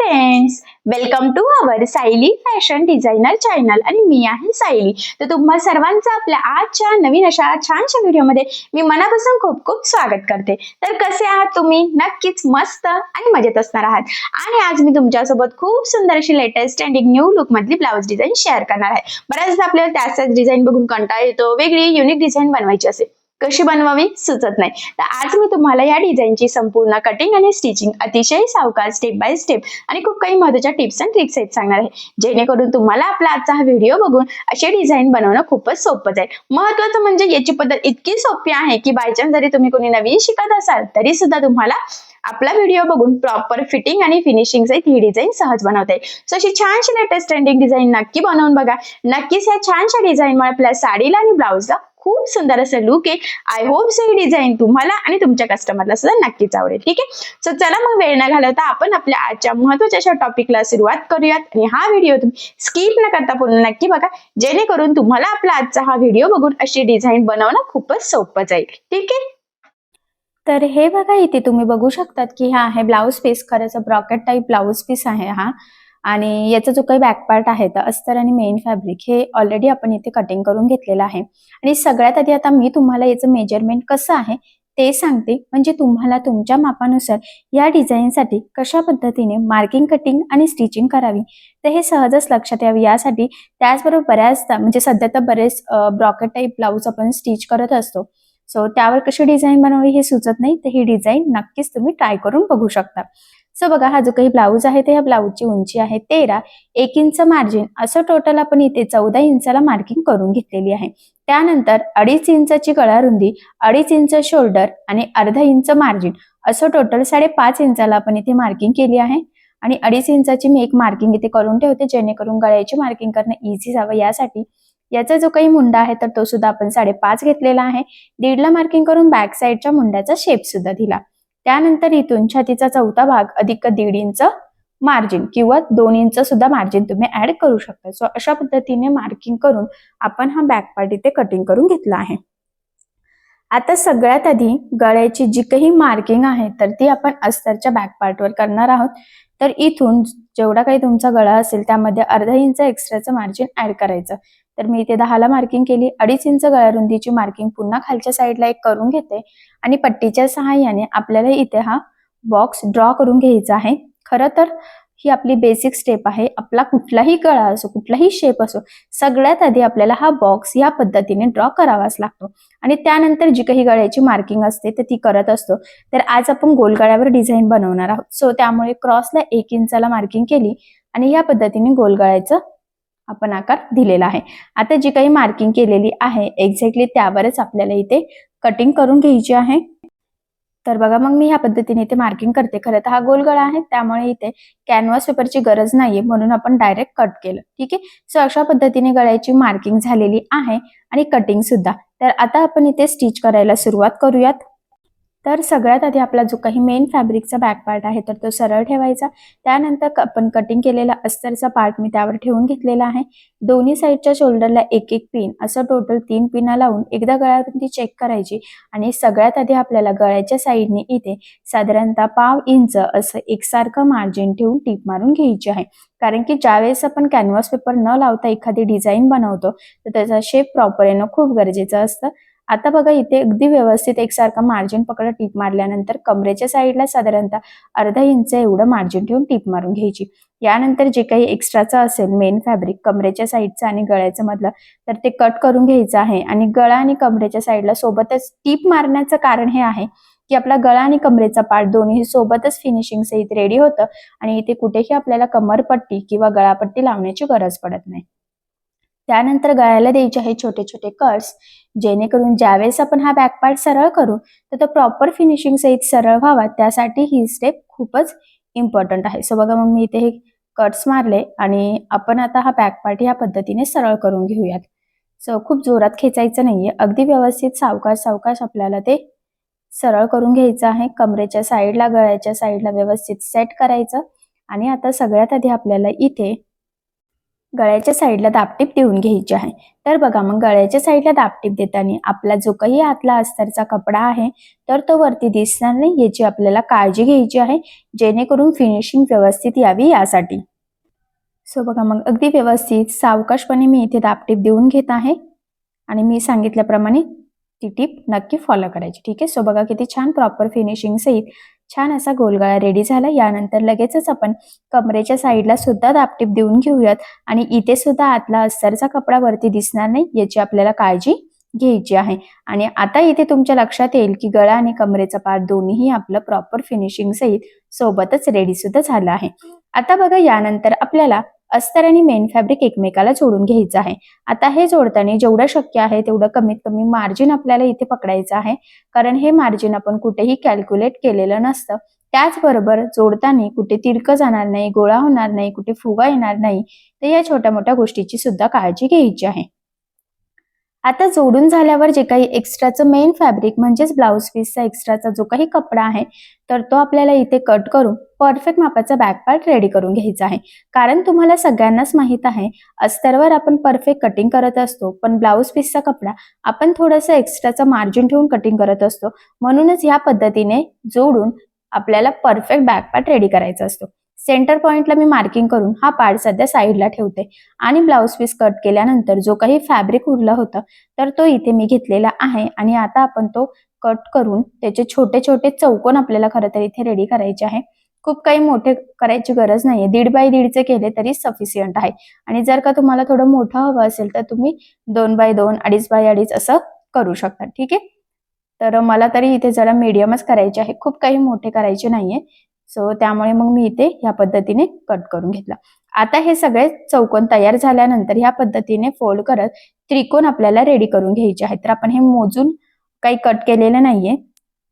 Friends, welcome to our Sayali fashion designer channel आणि मी आहे सायली। तर तुम्हा सर्वांचं आपल्या आजच्या नवीन अशा छानशा व्हिडिओमध्ये मी मनापासून खूप खूप स्वागत करते। तर कसे आहात तुम्ही? नक्कीच मस्त आणि मजेत असणार आहात। आणि आज मी तुमच्यासोबत खूप सुंदर अशी लेटेस्ट ट्रेंडिंग न्यू लुक मधली ब्लाउज डिझाईन शेअर करणार आहे। बऱ्याचदा आपल्याला त्याच डिझाईन बघून कंटाळा येतो, वेगळी युनिक डिझाईन बनवायची असेल, कशी बनवावी सुचत नाही। तर आज मी तुम्हाला या डिझाईनची संपूर्ण कटिंग आणि स्टिचिंग अतिशय सावकाश स्टेप बाय स्टेप आणि खूप काही महत्त्वाच्या टिप्स अँड ट्रिक्स आहेत सांगणार आहे, जेणेकरून तुम्हाला आपला आजचा हा व्हिडिओ बघून अशी डिझाईन बनवणं खूपच सोपं जाईल। महत्त्वाचं म्हणजे याची पद्धत इतकी सोपी आहे की बाय चान्स जरी तुम्ही कोणी नवीन शिकत असाल तरी सुद्धा तुम्हाला आपला व्हिडिओ बघून प्रॉपर फिटिंग आणि फिनिशिंग सहित ही डिझाईन सहज बनवता येईल। सो अशी छानशी लेटेस्ट ट्रेंडिंग डिझाईन नक्की बनवून बघा। नक्कीच या छानशा डिझाईनमुळे आपल्या साडीला आणि ब्लाउजला खूप सुंदर असं लुक आहे। I hope so he design तुम्हाला आणि तुमच्या कस्टमरला सुद्धा नक्कीच आवडेल। ठीक आहे, सो चला मग वेळ न घालवता आपण आपल्या आजच्या महत्त्वाच्या अशा टॉपिकला सुरुवात करूयात। आणि हा व्हिडिओ तुम्ही स्किप न करता पूर्ण नक्की बघा, जेणेकरून तुम्हाला आपला आजचा हा व्हिडिओ बघून अशी डिझाईन बनवणं खूपच सोपं जाईल। ठीक आहे, तर हे बघा, इथे तुम्ही बघू शकतात की हा आहे ब्लाउज पीस। खरंच ब्रॉकेट टाईप ब्लाउज पीस आहे हा। आणि याचा जो काही बॅक पार्ट आहे तर अस्तर आणि मेन फॅब्रिक हे ऑलरेडी आपण इथे कटिंग करून घेतलेलं आहे। आणि सगळ्यात आधी आता मी तुम्हाला याचं मेजरमेंट कसं आहे ते सांगते, म्हणजे तुम्हाला तुमच्या मापानुसार या डिझाईनसाठी कशा पद्धतीने मार्किंग, कटिंग आणि स्टिचिंग करावी तर हे सहजच लक्षात यावे यासाठी। त्याचबरोबर बऱ्याचदा म्हणजे सध्या तर बरेच ब्रॉकेट टाईप ब्लाउज आपण स्टिच करत असतो, सो त्यावर कशी डिझाईन बनवावी हे सुचत नाही, तर ही डिझाईन नक्कीच तुम्ही ट्राय करून बघू शकता। सो बघा, हा जो काही ब्लाउज आहे ते ह्या ब्लाउजची उंची आहे 13, 1 इंच मार्जिन असं टोटल आपण इथे 14 इंचाला मार्किंग करून घेतलेली आहे। त्यानंतर 2.5 इंचाची गळा रुंदी, 2.5 इंच शोल्डर आणि अर्धा इंच मार्जिन असं टोटल 5.5 इंचाला आपण इथे मार्किंग केली आहे। आणि 2.5 इंचाची मी एक मार्किंग इथे करून ठेवते, जेणेकरून गळ्याची मार्किंग करणं इझी जावं यासाठी। याचा जो काही मुंडा आहे तर तो सुद्धा आपण 5.5 घेतलेला आहे। 1.5ला मार्किंग करून बॅक साईडच्या मुंड्याचा शेप सुद्धा दिला। त्यानंतर इथून छातीचा चौथा भाग अधिक 1.5 इंच मार्जिन किंवा 2 इंच सुद्धा मार्जिन तुम्ही ऍड करू शकता। सो अशा पद्धतीने मार्किंग करून आपण हा बॅक पार्ट इथे कटिंग करून घेतला आहे। आता सगळ्यात आधी गळ्याची जी काही मार्किंग आहे तर ती आपण अस्तरच्या बॅक पार्टवर करणार आहोत। तर इथून जेवढा काही तुमचा गळा असेल त्यामध्ये अर्धा इंच एक्स्ट्राचं मार्जिन ऍड करायचं। तर मी इथे 10ला मार्किंग केली। 2.5 इंच गळा रुंदीची मार्किंग पुन्हा खालच्या साईडला एक करून घेते आणि पट्टीच्या सहाय्याने आपल्याला इथे हा बॉक्स ड्रॉ करून घ्यायचा आहे। खरं तर ही आपली बेसिक स्टेप आहे। आपला कुठलाही गळा असो, कुठलाही शेप असो, सगळ्यात आधी आपल्याला हा बॉक्स या पद्धतीने ड्रॉ करावाच लागतो आणि त्यानंतर जी काही गळ्याची मार्किंग असते तर ती करत असतो। तर आज आपण गोल गळ्यावर डिझाईन बनवणार आहोत, सो त्यामुळे क्रॉसला 1 इंचाला मार्किंग केली आणि या पद्धतीने गोल गळ्याचं आपण आकार दिलेला आहे। आता जी काही मार्किंग केलेली आहे एक्झॅक्टली त्यावरच आपल्याला इथे कटिंग करून घ्यायची आहे। तर बघा, मग मी ह्या पद्धतीने इथे मार्किंग करते। खरं तर हा गोल गळा आहे त्यामुळे इथे कॅनव्हास पेपरची गरज नाहीये, म्हणून आपण डायरेक्ट कट केलं। ठीक आहे, सो अशा पद्धतीने गळ्याची मार्किंग झालेली आहे आणि कटिंग सुद्धा। तर आता आपण इथे स्टिच करायला सुरुवात करूयात। तर सगळ्यात आधी आपला जो काही मेन फॅब्रिकचा बॅक पार्ट आहे तर तो सरळ ठेवायचा। त्यानंतर आपण कटिंग केलेला अस्तरचा पार्ट मी त्यावर ठेवून घेतलेला आहे। दोन्ही साईडच्या शोल्डरला एक एक पिन असं टोटल 3 पिना लावून एकदा गळ्यारुंदी चेक करायची। आणि सगळ्यात आधी आपल्याला गळ्याच्या साईडने इथे साधारणतः पाव इंच असं एकसारखं मार्जिन ठेवून टीप मारून घ्यायची आहे। कारण की ज्यावेळेस आपण कॅनव्हास पेपर न लावता एखादी डिझाईन बनवतो तर त्याचा शेप प्रॉपर येणं खूप गरजेचं असतं। आता बघा, इथे अगदी व्यवस्थित एकसारखा मार्जिन पकडा टीप मारल्यानंतर कमरेच्या साईडला साधारणतः अर्धा इंच एवढं मार्जिन ठेवून टीप मारून घ्यायची। यानंतर जे काही एक्स्ट्राचं असेल मेन फॅब्रिक कमरेच्या साईडचं आणि गळ्याचं मधलं तर ते कट करून घ्यायचं आहे। आणि गळा आणि कमरेच्या साईडला सोबतच टीप मारण्याचं कारण हे आहे की आपला गळा आणि कमरेचा पार्ट दोन्ही सोबतच फिनिशिंग सहित रेडी होतं आणि इथे कुठेही आपल्याला कमरपट्टी किंवा गळापट्टी लावण्याची गरज पडत नाही। त्यानंतर गळ्याला द्यायचे आहे छोटे छोटे कट्स, जेणेकरून ज्यावेळेस आपण हा बॅक पार्ट सरळ करू तर तो प्रॉपर फिनिशिंग सहित सरळ व्हावा, त्यासाठी ही स्टेप खूपच इम्पॉर्टंट आहे। सो बघा, मग मी इथे हे कट्स मारले आणि आपण आता हा बॅक पार्ट या पद्धतीने सरळ करून घेऊयात। सो खूप जोरात खेचायचं नाहीये, अगदी व्यवस्थित सावकाश सावकाश आपल्याला ते सरळ करून घ्यायचं आहे। कमरेच्या साईडला गळ्याच्या साईडला व्यवस्थित सेट करायचं। आणि आता सगळ्यात आधी आपल्याला इथे गळ्याच्या साईडला दाबटीप देऊन घ्यायची आहे. तर बघा मग गळ्याच्या साईडला दाबटीप देताना आपला जो काही आतला अस्तरचा कपडा आहे तर तो वरती दिसणार नाही याची आपल्याला काळजी घ्यायची आहे, जेणेकरून फिनिशिंग व्यवस्थित यावी यासाठी. सो बघा मग अगदी व्यवस्थित सावकाशपणे मी इथे दाबटीप देऊन घेत आहे आणि मी सांगितल्याप्रमाणे ती टीप नक्की फॉलो करायची. ठीक आहे. सो बघा किती छान प्रॉपर फिनिशिंग सहित छान असा गोलगळा रेडी झाला. यानंतर लगेचच आपण कमरेच्या साईडला सुद्धा दाबटीप देऊन घेऊयात आणि इथे सुद्धा आतला अस्तरचा कपडा वरती दिसणार नाही याची आपल्याला काळजी घ्यायची आहे. आणि आता इथे तुमच्या लक्षात येईल की गळा आणि कमरेचा पार्ट दोन्हीही आपलं प्रॉपर फिनिशिंग सहित सोबतच रेडी सुद्धा झालं आहे. आता बघा यानंतर आपल्याला अस्तर आणि मेन फॅब्रिक एकमेकाला जोडून घ्यायचं आहे. आता हे जोडताना जेवढं शक्य आहे तेवढं कमीत कमी मार्जिन आपल्याला इथे पकडायचं आहे, कारण हे मार्जिन आपण कुठेही कॅल्क्युलेट केलेलं नसतं. त्याचबरोबर जोडताना कुठे तिरकं जाणार नाही, गोळा होणार नाही, कुठे फुगा येणार नाही, तर या छोट्या मोठ्या गोष्टीची सुद्धा काळजी घ्यायची आहे. आता जोडून झाल्यावर जे काही एक्स्ट्राचं मेन फॅब्रिक म्हणजेच ब्लाउज पीसचा एक्स्ट्राचा जो काही कपडा आहे तर तो आपल्याला इथे कट करून परफेक्ट मापाचा बॅक पार्ट रेडी करून घ्यायचा आहे. कारण तुम्हाला सगळ्यांनाच माहित आहे अस्तरवर आपण परफेक्ट कटिंग करत असतो, पण ब्लाउज पीसचा कपडा आपण थोडंसं एक्स्ट्राचं मार्जिन ठेवून कटिंग करत असतो. म्हणूनच या पद्धतीने जोडून आपल्याला परफेक्ट बॅक पार्ट रेडी करायचा असतो. सेंटर पॉइंटला मी मार्किंग करून हा पार्ट सध्या साईडला ठेवते आणि ब्लाउज पीस कट केल्यानंतर जो काही फॅब्रिक उरला होता तर तो इथे मी घेतलेला आहे आणि आता आपण तो कट करून त्याचे छोटे छोटे चौकोन आपल्याला खरं तर इथे रेडी करायचे आहे. खूप काही मोठे करायची गरज नाहीये, 1.5 बाय 1.5चे केले तरी सफिशियंट आहे. आणि जर का तुम्हाला थोडं मोठं हवं असेल तर तुम्ही 2 बाय 2, 2.5 बाय 2.5 असं करू शकता. ठीक आहे. तर मला तरी इथे जरा मीडियमच करायचे आहे, खूप काही मोठे करायचे नाहीये. सो त्यामुळे मग मी इथे ह्या पद्धतीने कट करून घेतला. आता हे सगळे चौकोन तयार झाल्यानंतर ह्या पद्धतीने फोल्ड करत त्रिकोण आपल्याला रेडी करून घ्यायचे आहेत. तर आपण हे मोजून काही कट केलेलं नाहीये,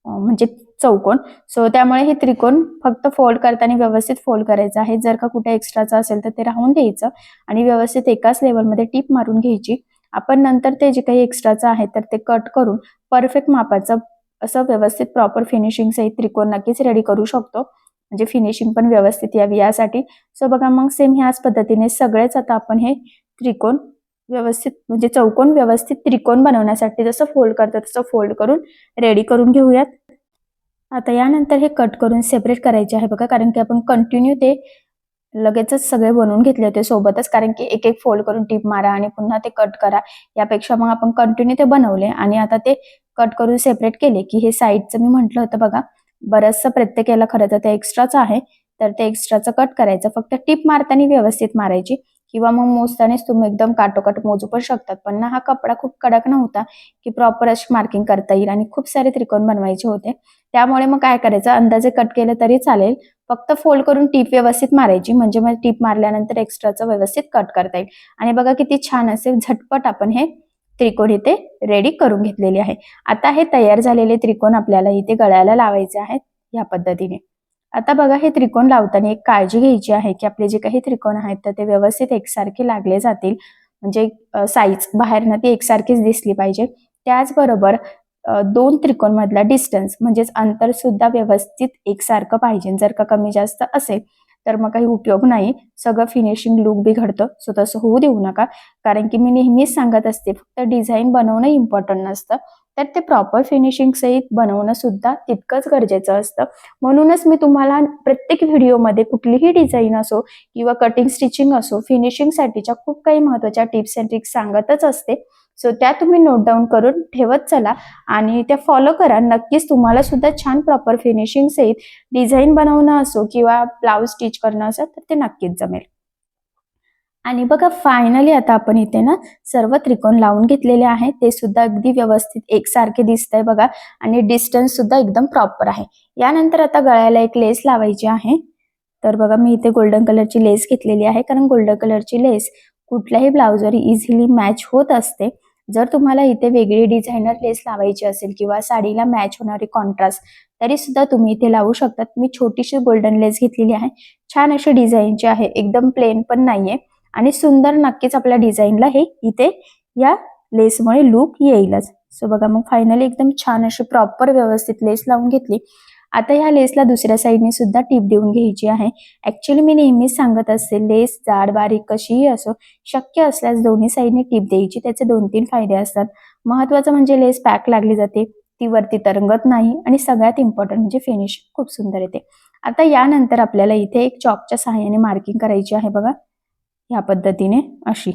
म्हणजे चौकोन. सो त्यामुळे हे त्रिकोण फक्त फोल्ड करताना व्यवस्थित फोल्ड करायचं आहे. जर का कुठे एक्स्ट्राचं असेल तर ते राहून द्यायचं आणि व्यवस्थित एकाच लेवलमध्ये टीप मारून घ्यायची. आपण नंतर ते जे काही एक्स्ट्राचं आहे तर ते कट करून परफेक्ट मापाचं असं व्यवस्थित प्रॉपर फिनिशिंग सहित त्रिकोण नक्कीच रेडी करू शकतो, म्हणजे फिनिशिंग पण व्यवस्थित यावी यासाठी. सो बघा मग सेम ह्याच पद्धतीने सगळेच आता आपण हे त्रिकोण व्यवस्थित म्हणजे चौकोन व्यवस्थित त्रिकोण बनवण्यासाठी जसं फोल्ड करतो तसं फोल्ड करून रेडी करून घेऊयात. आता यानंतर हे कट करून सेपरेट करायचे आहे बघा, कारण की आपण कंटिन्यू ते लगेचच सगळे बनवून घेतले होते सोबतच, कारण की एक एक फोल्ड करून टीप मारा आणि पुन्हा ते कट करा, यापेक्षा मग आपण कंटिन्यू ते बनवले आणि आता ते कट करून सेपरेट केले की हे साईडचं मी म्हटलं होतं बघा, बरंचसं प्रत्येकाला खरं तर ते एक्स्ट्राचं आहे तर ते एक्स्ट्राचं कट करायचं. फक्त टीप मारताना व्यवस्थित मारायची किंवा मग मोजतानाच तुम्ही एकदम काटोकाट मोजू पण शकतात. पण ना हा कपडा खूप कडक नव्हता की प्रॉपर अशी मार्किंग करता येईल आणि खूप सारे त्रिकोण बनवायचे होते. त्यामुळे मग काय करायचं, अंदाजे कट केलं तरी चालेल, फक्त फोल्ड करून टीप व्यवस्थित मारायची, म्हणजे मग टीप मारल्यानंतर एक्स्ट्राचं व्यवस्थित कट करता येईल. आणि बघा किती छान असे झटपट आपण हे त्रिकोण इथे रेडी करून घेतलेले आहे. आता हे तयार झालेले त्रिकोण आपल्याला इथे गळ्याला लावायचे आहेत या पद्धतीने. आता बघा हे त्रिकोण लावताना एक काळजी घ्यायची आहे की आपले जे काही त्रिकोण आहेत तर ते व्यवस्थित एकसारखे लागले जातील, म्हणजे साईज बाहेरनं ती एकसारखीच दिसली पाहिजे. त्याचबरोबर 2 त्रिकोण मधला डिस्टन्स म्हणजेच अंतर सुद्धा व्यवस्थित एकसारखं पाहिजे. जर का कमी जास्त असेल तर मग काही उपयोग नाही, सगळं फिनिशिंग लुक बिघडतं. सो तसं होऊ देऊ नका, कारण की मी नेहमीच सांगत असते फक्त डिझाईन बनवणं इम्पॉर्टंट नसतं, तर ते प्रॉपर फिनिशिंग सहित बनवणं सुद्धा तितकंच गरजेचं असतं. म्हणूनच मी तुम्हाला प्रत्येक व्हिडिओमध्ये कुठलीही डिझाईन असो किंवा कटिंग स्टिचिंग असो, फिनिशिंगसाठीच्या खूप काही महत्त्वाच्या टिप्स अँड ट्रिक्स सांगतच असते. सो त्या तुम्ही नोट डाऊन करून ठेवत चला आणि त्या फॉलो करा. नक्कीच तुम्हाला सुद्धा छान प्रॉपर फिनिशिंग सहित डिझाईन बनवणं असो किंवा ब्लाउज स्टिच करणं असो तर ते नक्कीच जमेल. आणि बघा फायनली आता आपण इथे ना सर्व त्रिकोण लावून घेतलेले आहे, ते सुद्धा अगदी व्यवस्थित एकसारखे दिसतंय बघा आणि डिस्टन्स सुद्धा एकदम प्रॉपर आहे. यानंतर आता गळ्याला एक लेस लावायची आहे. तर बघा मी इथे गोल्डन कलरची लेस घेतलेली आहे, कारण गोल्डन कलरची लेस कुठल्याही ब्लाउजवर इझिली मॅच होत असते. जर तुम्हाला इथे वेगळी डिझायनर लेस लावायची असेल किंवा साडीला मॅच होणारी कॉन्ट्रास्ट तरी सुद्धा तुम्ही इथे लावू शकतात. मी छोटीशी गोल्डन लेस घेतलेली आहे, छान अशी डिझाईनची आहे, एकदम प्लेन पण नाहीये आणि सुंदर नक्कीच आपल्या डिझाईनला हे इथे या लेसमुळे लुक येईलच. सो बघा मग फायनली एकदम छान अशी प्रॉपर व्यवस्थित लेस लावून घेतली आता ह्या लेसला दुसऱ्या साईडने सुद्धा टीप देऊन घ्यायची आहे. ऍक्च्युली मी नेहमीच सांगत असते, लेस जाड बारीक कशीही असो, शक्य असल्यास दोन्ही साईडने टीप द्यायची. त्याचे 2-3 फायदे असतात. महत्वाचं म्हणजे लेस पॅक लागली जाते, ती वरती तरंगत नाही आणि सगळ्यात इम्पॉर्टंट म्हणजे फिनिशिंग खूप सुंदर येते. आता यानंतर आपल्याला इथे एक चॉकच्या सहाय्याने मार्किंग करायची आहे बघा, ह्या पद्धतीने अशी.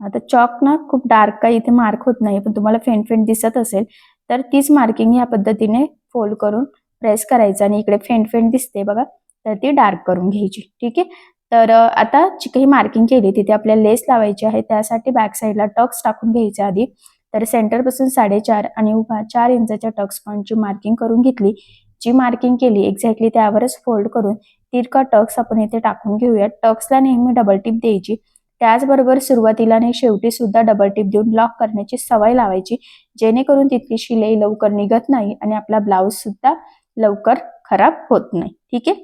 आता चॉक ना खूप डार्क काही इथे मार्क होत नाही, पण तुम्हाला फेंट फेंट दिसत असेल तर तीच मार्किंग ह्या पद्धतीने फोल्ड करून प्रेस करायचं आणि इकडे फेंट फेंट दिसते बघा, तर ती डार्क करून घ्यायची. ठीक आहे. तर आता जी काही मार्किंग केली तिथे आपल्याला लेस लावायची आहे. त्यासाठी बॅक साईडला टक्स टाकून घ्यायचे आधी. तर सेंटरपासून 4.5 आणि उभा 4 इंचाच्या टक्स पॉईंटची मार्किंग करून घेतली. जी मार्किंग केली एक्झॅक्टली त्यावरच फोल्ड करून तिरका टक्स आपण इथे टाकून घेऊया. टक्सला नेहमी डबल टिप द्यायची. त्याचबरोबर सुरुवातीला आणि शेवटी सुद्धा डबल टिप देऊन लॉक करण्याची सवय लावायची, जेणेकरून तिथली शिलाई लवकर निघत नाही आणि आपला ब्लाऊज सुद्धा लवकर खराब होत नाही. ठीक आहे.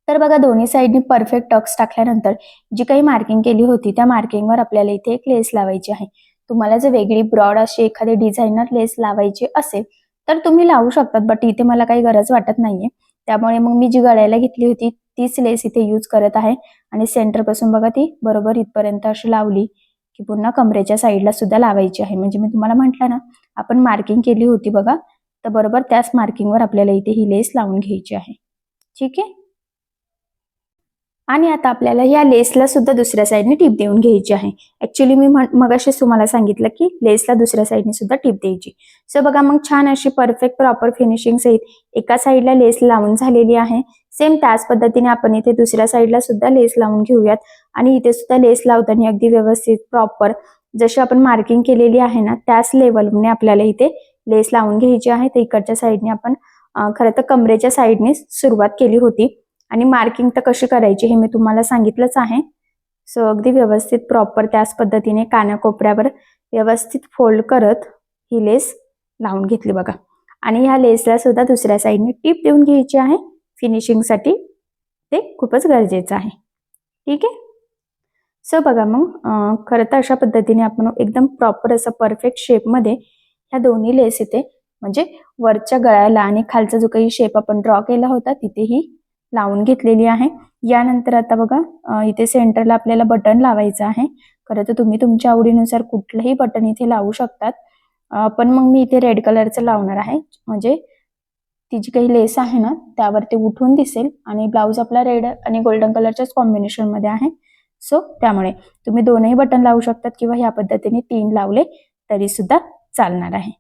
तर बघा दोन्ही साईडनी परफेक्ट टक्स टाकल्यानंतर जी काही मार्किंग केली होती त्या मार्किंगवर आपल्याला इथे एक लेस लावायची आहे. तुम्हाला जर वेगळी ब्रॉड अशी एखादी डिझायनर लेस लावायची असेल तर तुम्ही लावू शकतात, बट इथे मला काही गरज वाटत नाहीये. त्यामुळे मग मी जी गळ्याला घेतली होती तीच लेस इथे यूज करत आहे आणि सेंटर पासून बघा ती बरोबर इथपर्यंत अशी लावली की पुन्हा कमरेच्या साईडला सुद्धा लावायची आहे. म्हणजे मी तुम्हाला म्हटलं ना, आपण मार्किंग केली होती बघा, तर बरोबर त्याच मार्किंगवर आपल्याला इथे ही लेस लावून घ्यायची आहे. ठीक आहे. आणि आता आपल्याला या लेसला सुद्धा दुसऱ्या साईडने टीप देऊन घ्यायची आहे. ऍक्च्युली मी मगाशीच तुम्हाला सांगितलं की लेसला दुसऱ्या साईडने सुद्धा टीप द्यायची. सो बघा मग छान अशी परफेक्ट प्रॉपर फिनिशिंग सहित एका साईडला लेस लावून झालेली आहे. सेम त्याच पद्धतीने आपण इथे दुसऱ्या साईडला सुद्धा लेस लावून घेऊयात आणि इथे सुद्धा लेस लावताना अगदी व्यवस्थित प्रॉपर जशी आपण मार्किंग केलेली आहे ना त्याच लेवलने आपल्याला इथे लेस लावून घ्यायची आहे. तर इकडच्या साईडने आपण खरं तर कमरेच्या साईडने सुरुवात केली होती आणि मार्किंग तर कशी करायची हे मी तुम्हाला सांगितलंच आहे. सो अगदी व्यवस्थित प्रॉपर त्याच पद्धतीने कानाकोपऱ्यावर व्यवस्थित फोल्ड करत ही लेस लावून घेतली बघा. आणि ह्या लेसला सुद्धा दुसऱ्या साईडने टीप देऊन घ्यायची आहे. फिनिशिंगसाठी ते खूपच गरजेचं आहे. ठीक आहे. सो बघा मग खरं तर अशा पद्धतीने आपण एकदम प्रॉपर असं परफेक्ट शेपमध्ये ह्या दोन्ही लेस इथे म्हणजे वरच्या गळ्याला आणि खालचा जो काही शेप आपण ड्रॉ केला होता तिथेही लावून घेतलेली आहे. यानंतर आता बघा इथे सेंटरला आपल्याला बटन लावायचं आहे. खरं तर तुम्ही तुमच्या आवडीनुसार कुठलंही बटन इथे लावू शकतात, पण मग मी इथे रेड कलरचं लावणार आहे, म्हणजे ती जी काही लेस आहे ना त्यावर ते उठून दिसेल आणि ब्लाऊज आपला रेड आणि गोल्डन कलरच्याच कॉम्बिनेशन मध्ये आहे. सो त्यामुळे तुम्ही दोनही बटन लावू शकतात किंवा ह्या पद्धतीने 3 लावले तरी सुद्धा चालणार आहे.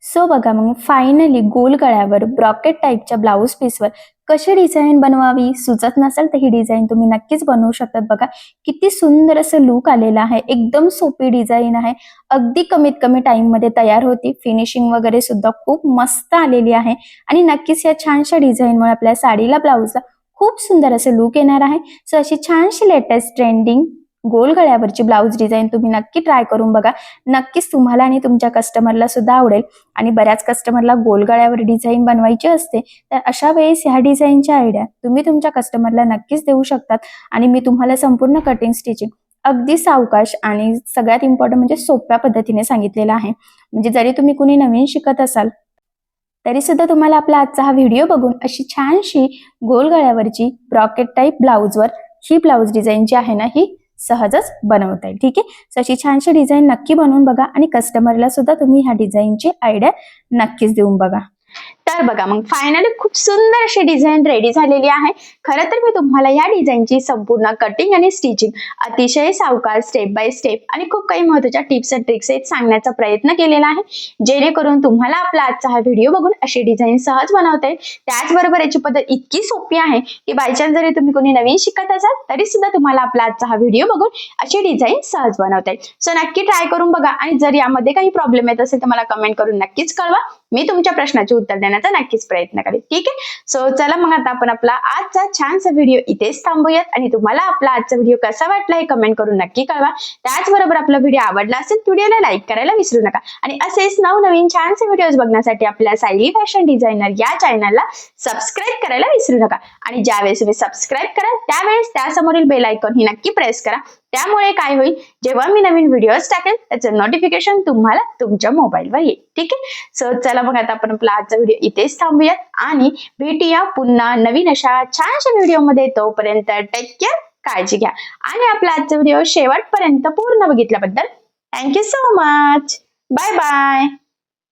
सो बघा मग फायनली गोल गळ्यावर ब्रॉकेट टाईपच्या ब्लाऊज पीसवर कशी डिझाईन बनवावी सुचत नसेल तर ही डिझाईन तुम्ही नक्कीच बनवू शकतात. बघा किती सुंदर असं लुक आलेलं आहे. एकदम सोपी डिझाईन आहे, अगदी कमीत कमी टाइम मध्ये तयार होती. फिनिशिंग वगैरे सुद्धा खूप मस्त आलेली आहे आणि नक्कीच या छानशा डिझाईनमुळे आपल्या साडीला ब्लाऊजला खूप सुंदर असं लुक येणार आहे. सो अशी छानशी लेटेस्ट ट्रेंडिंग गोल गळ्यावरची ब्लाऊज डिझाईन तुम्ही नक्की ट्राय करून बघा. नक्कीच तुम्हाला आणि तुमच्या कस्टमरला सुद्धा आवडेल. आणि बऱ्याच कस्टमरला गोल गळ्यावर डिझाईन बनवायची असते, तर अशा वेळेस ह्या डिझाईनच्या आयडिया तुम्ही तुमच्या कस्टमरला नक्कीच देऊ शकतात. आणि मी तुम्हाला संपूर्ण कटिंग स्टिचिंग अगदी सावकाश आणि सगळ्यात इम्पॉर्टंट म्हणजे सोप्या पद्धतीने सांगितलेलं आहे. म्हणजे जरी तुम्ही कुणी नवीन शिकत असाल तरी सुद्धा तुम्हाला आपला आजचा हा व्हिडिओ बघून अशी छानशी गोल गळ्यावरची ब्रॉकेट टाईप ब्लाऊजवर ही ब्लाऊज डिझाईन जी आहे ना ही सहजच बनवता येईल. ठीक आहे. सो अशी छानशी डिझाईन नक्की बनवून बघा आणि कस्टमरला सुद्धा तुम्ही ह्या डिझाईनची आयडिया नक्कीच देऊन बघा. तर बघा मग फायनली खूप सुंदर अशी डिझाईन रेडी झालेली आहे. खरं तर मी तुम्हाला या डिझाईनची संपूर्ण कटिंग आणि स्टिचिंग अतिशय सावकाश स्टेप बाय स्टेप आणि खूप काही महत्त्वाच्या टिप्स अँड ट्रिक्स सांगण्याचा प्रयत्न केलेला आहे, जेणेकरून तुम्हाला आपला आजचा हा व्हिडिओ बघून अशी डिझाईन सहज बनवता येईल. त्याचबरोबर याची पद्धत इतकी सोपी आहे की बायचान्स जरी तुम्ही कोणी नवीन शिकत असाल तरी सुद्धा तुम्हाला आपला आजचा हा व्हिडिओ बघून अशी डिझाईन सहज बनवता येईल. सो नक्की ट्राय करून बघा आणि जर यामध्ये काही प्रॉब्लेम येत असेल तर मला कमेंट करून नक्कीच कळवा. मी तुमच्या प्रश्नाचे उत्तर देण्याचा नक्कीच प्रयत्न करेन. ठीक आहे. सो चला मग आता आपण आपला आजचा छानसा व्हिडिओ इथेच थांबूयात आणि तुम्हाला आपला आजचा व्हिडिओ कसा वाटला हे कमेंट करून नक्की कळवा. त्याचबरोबर आपला व्हिडिओ आवडला असेल व्हिडिओला लाईक करायला विसरू नका आणि असेच नवनवीन छानसे व्हिडिओज बघण्यासाठी आपल्या सायली फॅशन डिझायनर या चॅनलला सबस्क्राईब करायला विसरू नका. आणि ज्यावेळेस तुम्ही सबस्क्राईब कराल त्यावेळेस त्यासमोरील बेल आयकॉन ही नक्की प्रेस करा, त्यामुळे काय होईल, जेव्हा मी नवीन व्हिडिओज टाकेल त्याचं नोटिफिकेशन तुम्हाला तुमच्या मोबाईलवर येईल. ठीक आहे. सो चला मग आता आपण आपला आजचा व्हिडिओ इथेच थांबूयात आणि भेटूया पुन्हा नवीन अशा छानशा व्हिडिओमध्ये. तोपर्यंत टेक केअर, काळजी घ्या आणि आपला आजचा व्हिडिओ शेवटपर्यंत पूर्ण बघितल्याबद्दल thank you so much. Bye bye.